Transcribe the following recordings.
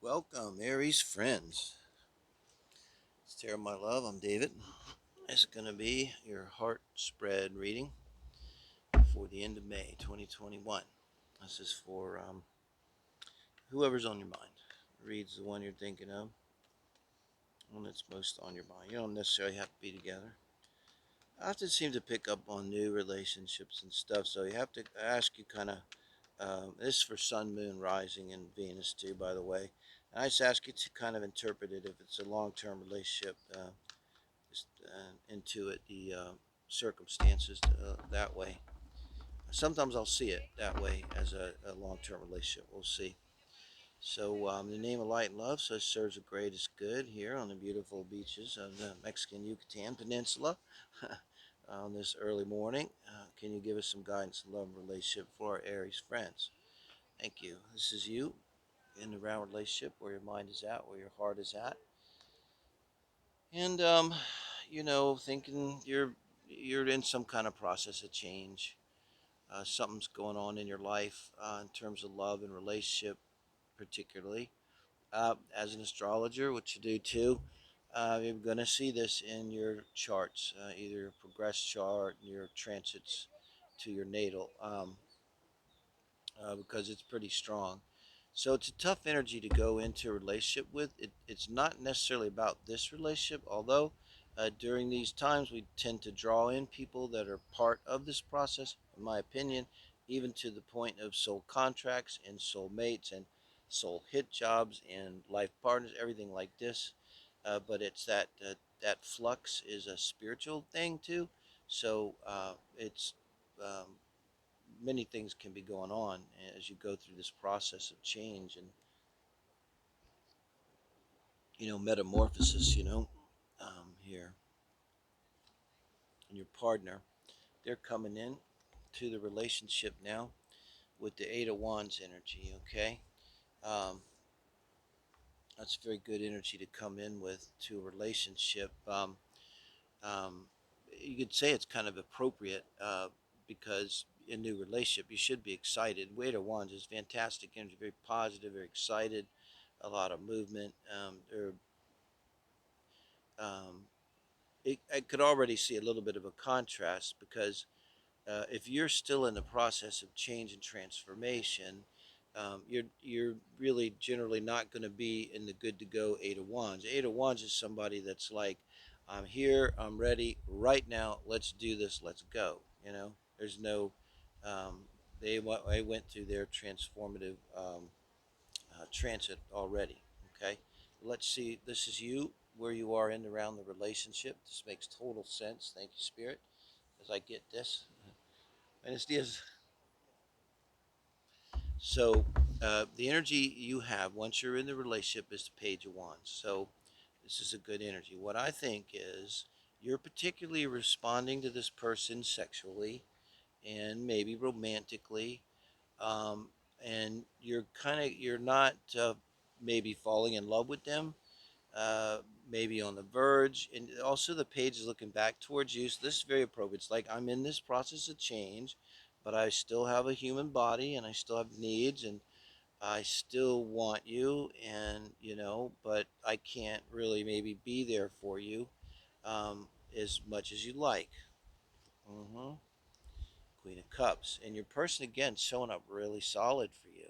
Welcome, Aries friends. It's Tara, my love. I'm David. It's going to be your heart spread reading for the end of May 2021. This is for whoever's on your mind. Reads the one you're thinking of, one that's most on your mind. You don't necessarily have to be together. I often seem to pick up on new relationships and stuff, so you have to ask you kind of. This is for Sun, Moon, Rising, and Venus too, by the way. And I just ask you to kind of interpret it if it's a long-term relationship. Just into it, the circumstances that way. Sometimes I'll see it that way as a long-term relationship. We'll see. So, in the name of light and love, so serves the greatest good here on the beautiful beaches of the Mexican Yucatan Peninsula on this early morning. Can you give us some guidance in love and relationship for our Aries friends? Thank you. This is you in the round relationship, where your mind is at, where your heart is at, and thinking you're in some kind of process of change. Something's going on in your life in terms of love and relationship, particularly. As an astrologer, what you do too, you're going to see this in your charts, either your progress chart, your transits to your natal, because it's pretty strong. So it's a tough energy to go into a relationship with. It's not necessarily about this relationship, although during these times we tend to draw in people that are part of this process, in my opinion, even to the point of soul contracts and soul mates and soul hit jobs and life partners, everything like this. But it's that flux is a spiritual thing too. So it's um, many things can be going on as you go through this process of change and metamorphosis. Here and your partner, they're coming in to the relationship now with the Eight of Wands energy. Okay, um, that's very good energy to come in with to a relationship. Um, you could say it's kind of appropriate because in new relationship you should be excited. Eight of Wands is fantastic energy, very positive, very excited, a lot of movement. Um, I could already see a little bit of a contrast because if you're still in the process of change and transformation, you're really generally not going to be in the good to go Eight of Wands. Eight of Wands is somebody that's like, I'm here, I'm ready right now. Let's do this. Let's go. There's no. Um, they went through their transformative transit already. Okay, let's see. This is you where you are in around the relationship. This makes total sense. Thank you, Spirit, as I get this. And it's so the energy you have once you're in the relationship is the Page of Wands. So this is a good energy. What I think is you're particularly responding to this person sexually and maybe romantically, um, and you're not maybe falling in love with them, uh, maybe on the verge. And also, the page is looking back towards you. So, this is very appropriate. It's like I'm in this process of change, but I still have a human body and I still have needs and I still want you, and but I can't really maybe be there for you as much as you like. hmm Queen of Cups. And your person, again, showing up really solid for you.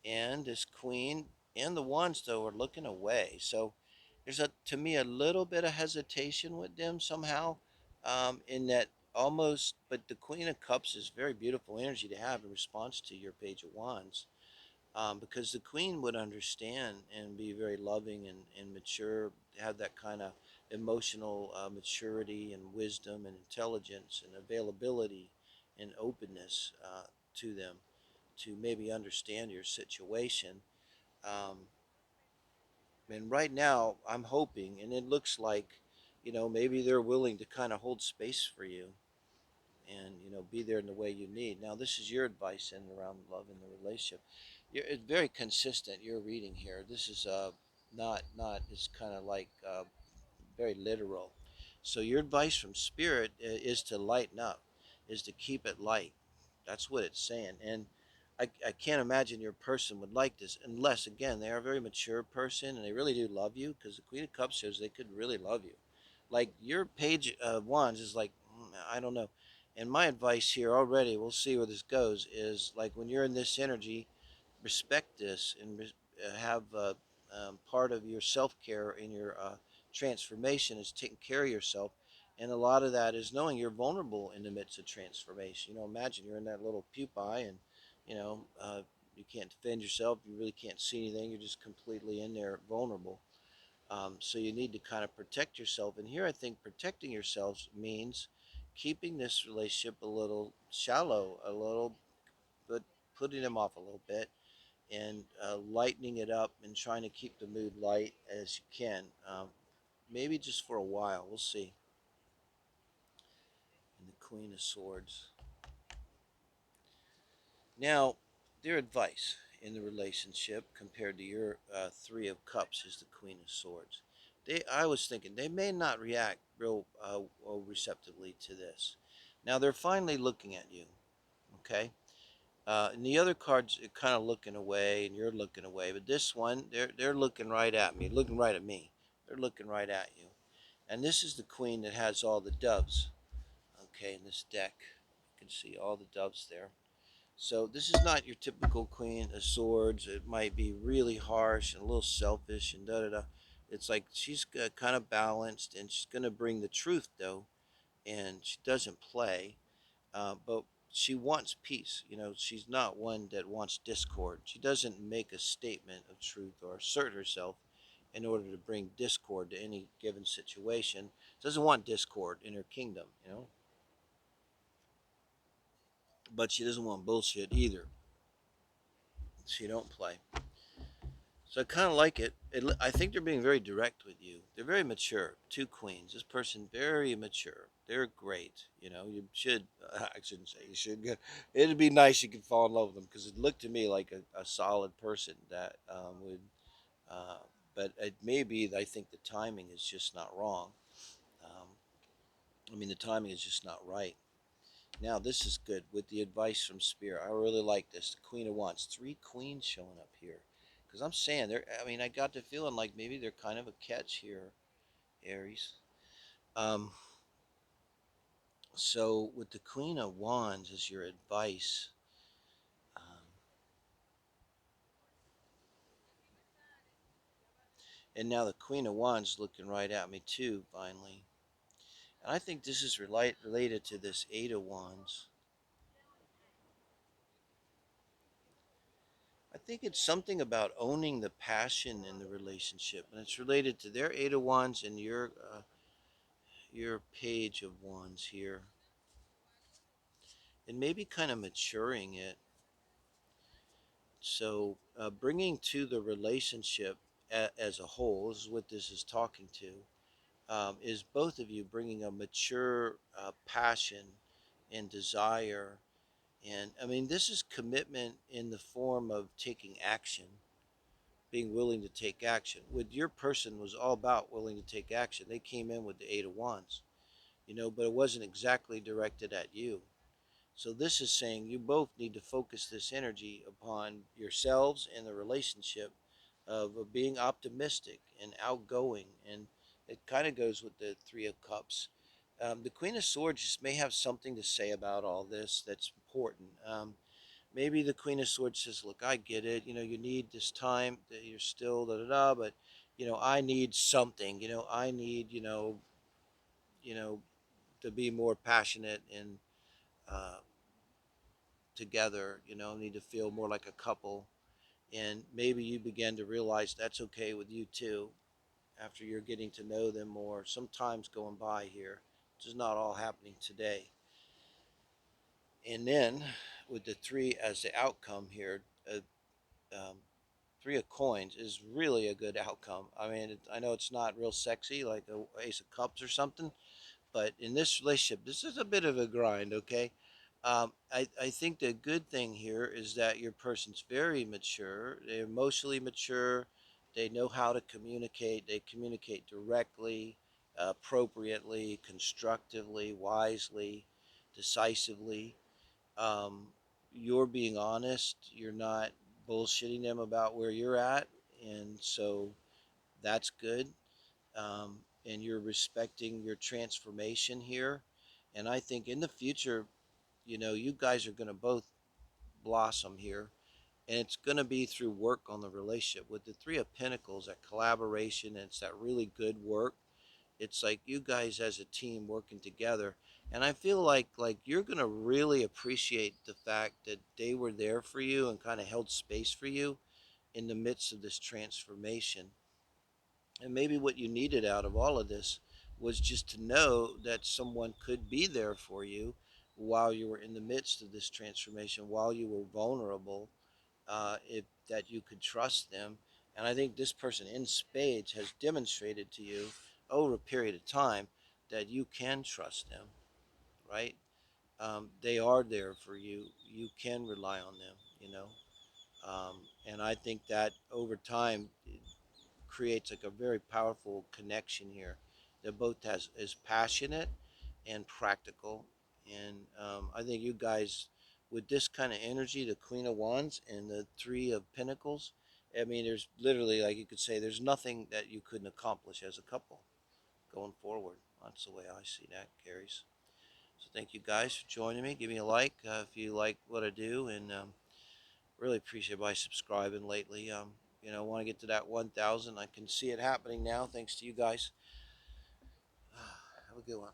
And this queen and the wands though are looking away, so there's to me a little bit of hesitation with them somehow, in that almost. But the Queen of Cups is very beautiful energy to have in response to your Page of Wands, because the queen would understand and be very loving and mature, have that kind of emotional maturity and wisdom and intelligence and availability and openness to them to maybe understand your situation. Um, and right now, I'm hoping, and it looks like, maybe they're willing to kind of hold space for you and, be there in the way you need. Now, this is your advice in around love and the relationship. It's very consistent. Your reading here. This is not. It's kind of like very literal. So your advice from Spirit is to lighten up, is to keep it light. That's what it's saying. And I can't imagine your person would like this unless, again, they are a very mature person and they really do love you, because the Queen of Cups shows they could really love you. Like your Page of Wands is like, I don't know. And my advice here already, we'll see where this goes, is like when you're in this energy, respect this and have part of your self care in your transformation is taking care of yourself. And a lot of that is knowing you're vulnerable in the midst of transformation. Imagine you're in that little pupae and, you know, you can't defend yourself. You really can't see anything. You're just completely in there vulnerable. So you need to kind of protect yourself. And here I think protecting yourselves means keeping this relationship a little shallow, a little, but putting them off a little bit and lightening it up and trying to keep the mood light as you can. Maybe just for a while. We'll see. And the Queen of Swords. Now, their advice in the relationship compared to your Three of Cups is the Queen of Swords. I was thinking they may not react real receptively to this. Now they're finally looking at you, okay? And the other cards are kind of looking away, and you're looking away. But this one, they're looking right at me, looking right at me. They're looking right at you. And this is the Queen that has all the doves, okay, in this deck. You can see all the doves there. So this is not your typical Queen of Swords. It might be really harsh and a little selfish and da da da. It's like she's kind of balanced, and she's going to bring the truth though, and she doesn't play, but she wants peace. She's not one that wants discord. She doesn't make a statement of truth or assert herself in order to bring discord to any given situation. She doesn't want discord in her kingdom, but she doesn't want bullshit either. She don't play. So I kind of like it. I think they're being very direct with you. They're very mature. Two queens. This person very mature. They're great. You should. I shouldn't say you should. It'd be nice you could fall in love with them, because it looked to me like a solid person that would. Uh, but it may be that I think the timing is just not wrong. Um, I mean, the timing is just not right. Now this is good with the advice from Spirit. I really like this. The Queen of Wands, three queens showing up here, because I'm saying they're. I mean, I got the feeling like maybe they're kind of a catch here, Aries. Um, so with the Queen of Wands as your advice, um, and now the Queen of Wands looking right at me too. Finally, and I think this is related to this Eight of Wands. I think it's something about owning the passion in the relationship, and it's related to their Eight of Wands and your Page of Wands here, and maybe kind of maturing it. So bringing to the relationship as a whole, this is what this is talking to, is both of you bringing a mature passion and desire. And I mean, this is commitment in the form of taking action, being willing to take action. With your person was all about willing to take action. They came in with the Eight of Wands, but it wasn't exactly directed at you. So this is saying you both need to focus this energy upon yourselves and the relationship of being optimistic and outgoing. And it kind of goes with the Three of Cups. The Queen of Swords just may have something to say about all this that's important. Maybe the Queen of Swords says, "Look, I get it. You need this time that you're still da da da, but I need something. I need you know, to be more passionate and uh, together. Need to feel more like a couple." And maybe you begin to realize that's okay with you too after you're getting to know them more. Some time's going by here. This is not all happening today. And then with the three as the outcome here, um, Three of Coins is really a good outcome. I mean, I know it's not real sexy like a Ace of Cups or something, but in this relationship, this is a bit of a grind, okay? I think the good thing here is that your person's very mature. They're emotionally mature. They know how to communicate. They communicate directly, appropriately, constructively, wisely, decisively. Um, you're being honest. You're not bullshitting them about where you're at, and so that's good. And you're respecting your transformation here. And I think in the future, you guys are going to both blossom here, and it's going to be through work on the relationship with the Three of Pentacles, that collaboration. And it's that really good work. It's like you guys as a team working together. And I feel like you're going to really appreciate the fact that they were there for you and kind of held space for you in the midst of this transformation. And maybe what you needed out of all of this was just to know that someone could be there for you while you were in the midst of this transformation, while you were vulnerable, if that you could trust them. And I think this person in spades has demonstrated to you over a period of time that you can trust them, right? They are there for you. You can rely on them. And I think that over time creates like a very powerful connection here that both has is passionate and practical. And I think you guys, with this kind of energy, the Queen of Wands and the Three of Pentacles, I mean, there's literally, like you could say, there's nothing that you couldn't accomplish as a couple going forward. That's the way I see that, Aries. So thank you guys for joining me. Give me a like if you like what I do, and really appreciate by subscribing lately. I want to get to that 1,000. I can see it happening now, thanks to you guys. Have a good one.